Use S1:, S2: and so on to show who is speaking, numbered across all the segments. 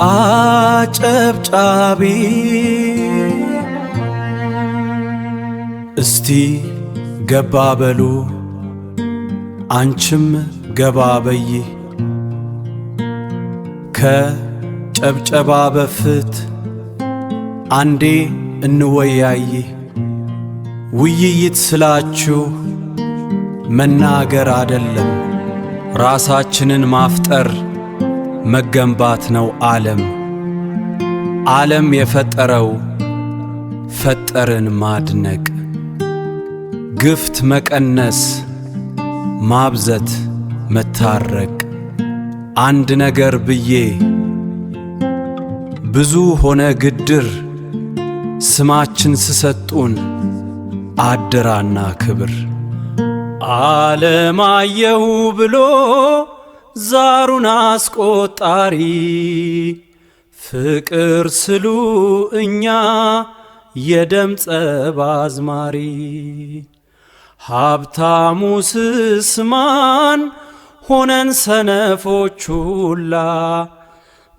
S1: አጨብጫቢ እስቲ ገባ በሉ አንቺም ገባ በይ ከጨብጨባ በፊት አንዴ እንወያይ ውይይት ስላችሁ መናገር አይደለም ራሳችንን ማፍጠር መገንባት ነው ዓለም የፈጠረው ፈጠርን ማድነቅ ግፍት መቀነስ ማብዘት መታረቅ አንድ ነገር ብዬ ብዙ ሆነ ግድር ስማችን ስሰጡን አደራና ክብር ዓለማየሁ ብሎ ዛሩን አስቆጣሪ ፍቅር ስሉ እኛ የደም ጸብ አዝማሪ ሀብታሙ ስስማን ሆነን ሰነፎች ሁላ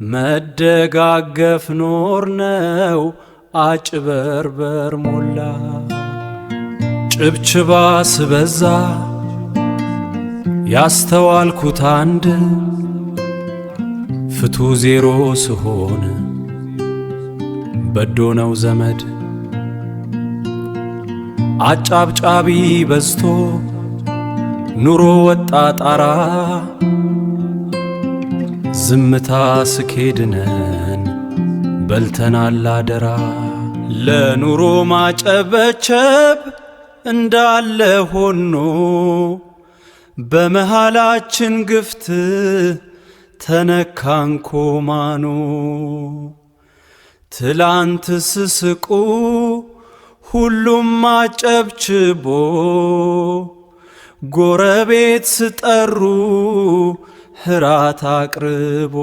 S1: መደጋገፍ ኖርነው አጭበርበር ሞላ ጭብጭባ ስበዛ ያስተዋልኩት አንድ ፍቱ ዜሮ ስሆን በዶ ነው ዘመድ አጫብጫቢ በዝቶ ኑሮ ወጣ ጣራ ዝምታ ስኬድነን በልተናል አደራ ለኑሮ ማጨበቸብ እንዳለ ሆኖ በመሃላችን ግፍት ተነካንኮ ማኑ ትላንት ስስቁ ሁሉም አጨብጭቦ ጎረቤት ስጠሩ ህራት አቅርቦ